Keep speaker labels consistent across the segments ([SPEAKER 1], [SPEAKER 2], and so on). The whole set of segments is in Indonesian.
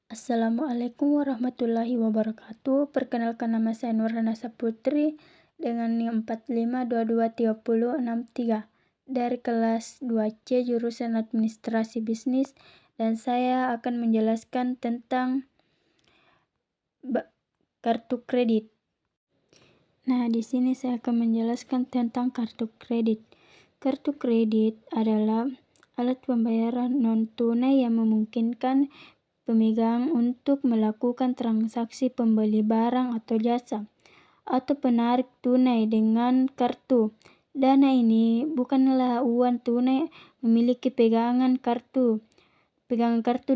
[SPEAKER 1] Assalamualaikum warahmatullahi wabarakatuh. Perkenalkan, nama saya Nurhana Saputri dengan NIM 45223063 dari kelas 2C jurusan Administrasi Bisnis, dan saya akan menjelaskan tentang kartu kredit. Nah, di sini saya akan menjelaskan tentang kartu kredit. Kartu kredit adalah alat pembayaran non-tunai yang memungkinkan pemegang untuk melakukan transaksi pembeli barang atau jasa, atau penarik tunai dengan kartu. Dana ini bukanlah uang tunai memiliki pegangan kartu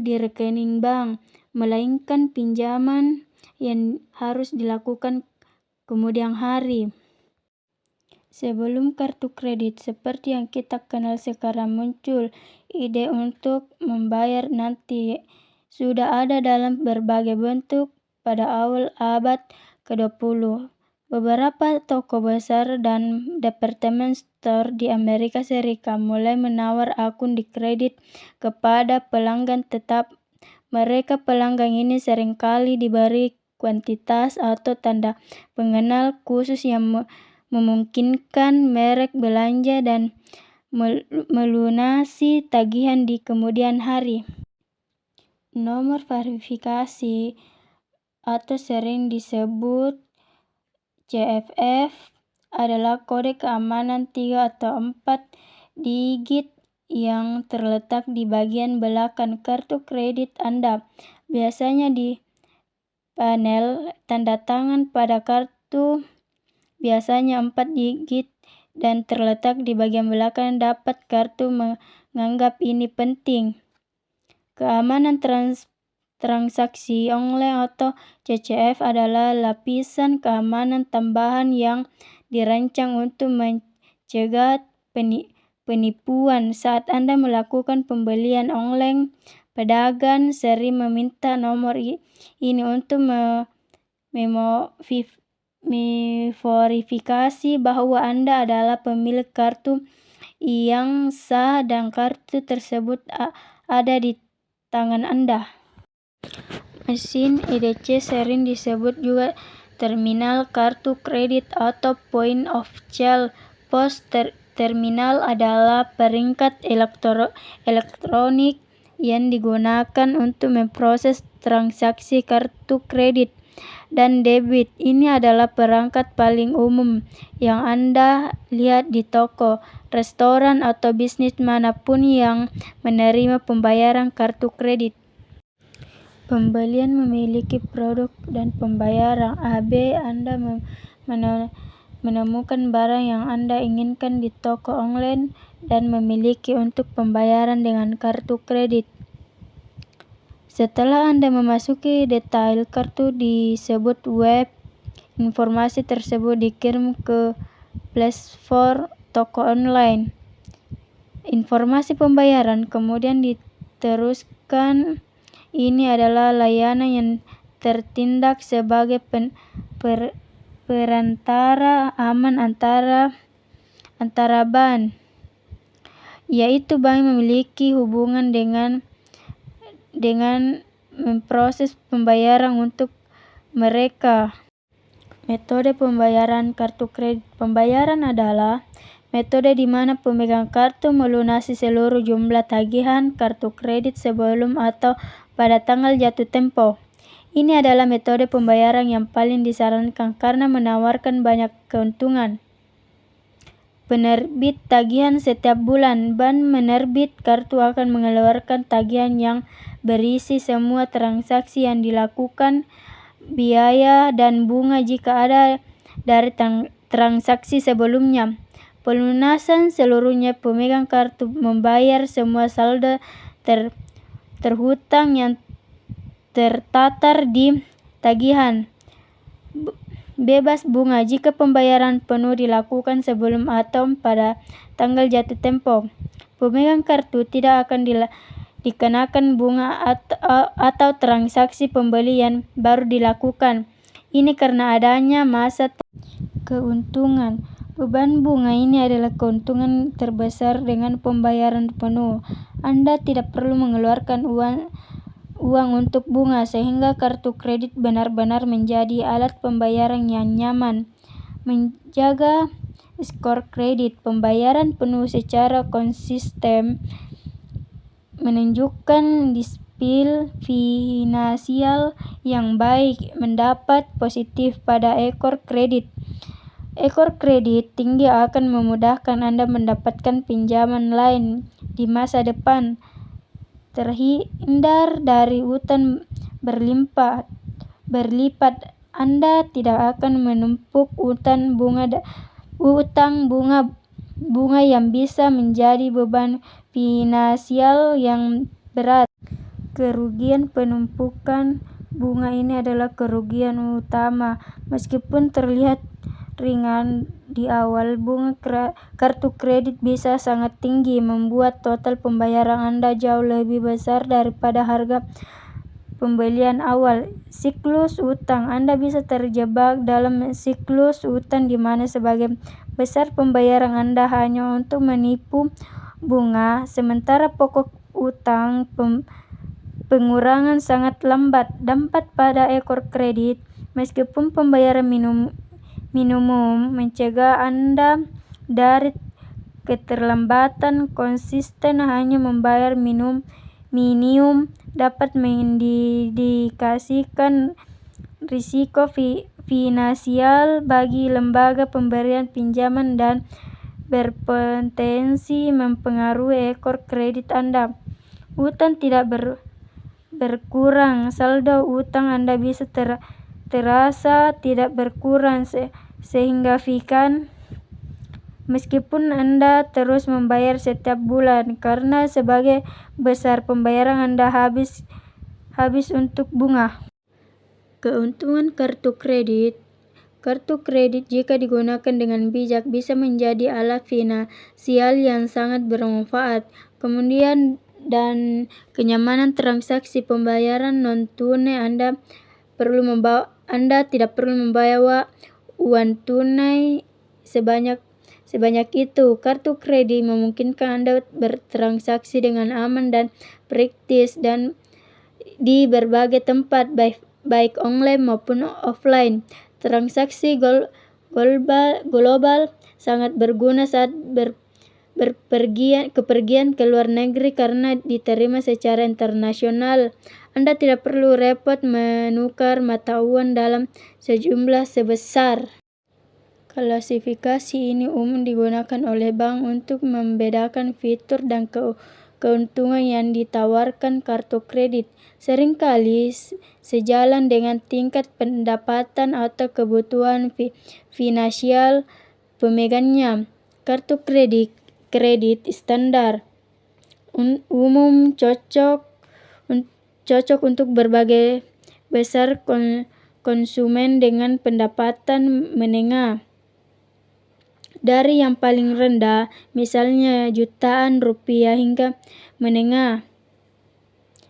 [SPEAKER 1] di rekening bank, melainkan pinjaman yang harus dilakukan kemudian hari. Sebelum kartu kredit seperti yang kita kenal sekarang muncul, ide untuk membayar nanti sudah ada dalam berbagai bentuk pada awal abad ke-20. Beberapa toko besar dan department store di Amerika Serikat mulai menawar akun di kredit kepada pelanggan tetap. Mereka pelanggan ini seringkali diberi kuantitas atau tanda pengenal khusus yang memungkinkan merek belanja dan melunasi tagihan di kemudian hari. Nomor verifikasi atau sering disebut CVV adalah kode keamanan 3 atau 4 digit yang terletak di bagian belakang kartu kredit Anda. Biasanya di panel tanda tangan pada kartu, biasanya 4 digit dan terletak di bagian belakang. Dapat kartu menganggap ini penting. Keamanan transaksi online atau CCF adalah lapisan keamanan tambahan yang dirancang untuk mencegah penipuan. Saat Anda melakukan pembelian online, pedagang sering meminta nomor ini untuk memverifikasi bahwa Anda adalah pemilik kartu yang sah dan kartu tersebut ada di tangan Anda. Mesin EDC sering disebut juga terminal kartu kredit atau point of sale. Pos terminal adalah perangkat elektronik yang digunakan untuk memproses transaksi kartu kredit dan debit. Ini adalah perangkat paling umum yang Anda lihat di toko, restoran, atau bisnis manapun yang menerima pembayaran kartu kredit. Pembelian memiliki produk dan pembayaran AB. Anda menemukan barang yang Anda inginkan di toko online dan memiliki untuk pembayaran dengan kartu kredit. Setelah Anda memasuki detail kartu disebut web, informasi tersebut dikirim ke platform toko online. Informasi pembayaran kemudian diteruskan. Ini adalah layanan yang tertindak sebagai perantara aman antara bank, yaitu bank memiliki hubungan dengan memproses pembayaran untuk mereka. Metode pembayaran kartu kredit. Pembayaran adalah metode di mana pemegang kartu melunasi seluruh jumlah tagihan kartu kredit sebelum atau pada tanggal jatuh tempo. Ini adalah metode pembayaran yang paling disarankan karena menawarkan banyak keuntungan. Penerbit tagihan setiap bulan. Bank menerbit kartu akan mengeluarkan tagihan yang berisi semua transaksi yang dilakukan, biaya dan bunga jika ada dari transaksi sebelumnya. Pelunasan seluruhnya. Pemegang kartu membayar semua saldo terhutang yang tertatar di tagihan, bebas bunga jika pembayaran penuh dilakukan sebelum atau pada tanggal jatuh tempo. Pemegang kartu tidak akan dikenakan bunga atau transaksi pembelian baru dilakukan. Ini karena adanya masa keuntungan. Beban bunga ini adalah keuntungan terbesar dengan pembayaran penuh. Anda tidak perlu mengeluarkan uang uang untuk bunga, sehingga kartu kredit benar-benar menjadi alat pembayaran yang nyaman. Menjaga skor kredit, pembayaran penuh secara konsisten menunjukkan disiplin finansial yang baik. Mendapat positif pada ekor kredit. Ekor kredit tinggi akan memudahkan Anda mendapatkan pinjaman lain di masa depan. Terhindar dari utang berlipat. Anda tidak akan menumpuk utang bunga yang bisa menjadi beban finansial yang berat. Kerugian penumpukan bunga ini adalah kerugian utama. Meskipun terlihat ringan di awal, bunga kartu kredit bisa sangat tinggi, membuat total pembayaran Anda jauh lebih besar daripada harga pembelian awal. Siklus utang. Anda bisa terjebak dalam siklus utang di mana sebagian besar pembayaran Anda hanya untuk menipu bunga, sementara pokok utang pengurangan sangat lambat. Dampak pada ekor kredit. Meskipun pembayaran minimum mencegah Anda dari keterlambatan, konsisten hanya membayar minimum dapat mengindikasikan risiko finansial bagi lembaga pemberian pinjaman dan berpotensi mempengaruhi ekor kredit Anda. Utang tidak berkurang. Saldo utang Anda bisa terasa tidak berkurang signifikan meskipun Anda terus membayar setiap bulan, karena sebagai besar pembayaran Anda habis untuk bunga. Keuntungan kartu kredit. Kartu kredit jika digunakan dengan bijak bisa menjadi alat finansial yang sangat bermanfaat. Kemudian dan kenyamanan transaksi pembayaran non-tunai. Anda tidak perlu membawa uang tunai sebanyak itu. Kartu kredit memungkinkan Anda bertransaksi dengan aman dan praktis dan di berbagai tempat, baik online maupun offline. Transaksi global sangat berguna saat kepergian ke luar negeri karena diterima secara internasional. Anda tidak perlu repot menukar mata uang dalam sejumlah sebesar. Klasifikasi ini umum digunakan oleh bank untuk membedakan fitur dan keuntungan yang ditawarkan kartu kredit. Seringkali sejalan dengan tingkat pendapatan atau kebutuhan finansial pemegangnya. Kartu kredit standar umum cocok untuk berbagai besar konsumen dengan pendapatan menengah. Dari yang paling rendah, misalnya jutaan rupiah, hingga menengah.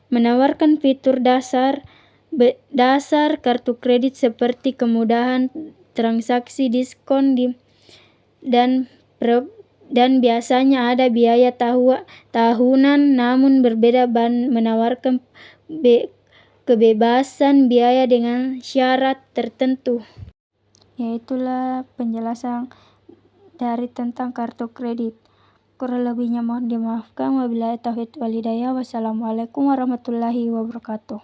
[SPEAKER 1] Menawarkan fitur dasar kartu kredit seperti kemudahan transaksi, diskon dan biasanya ada biaya tahunan, namun berbeda bank menawarkan kebebasan biaya dengan syarat tertentu. Itulah penjelasan dari tentang kartu kredit. Kurang lebihnya mohon dimaafkan. Wabillahi taufiq wal hidayah. Wassalamualaikum warahmatullahi wabarakatuh.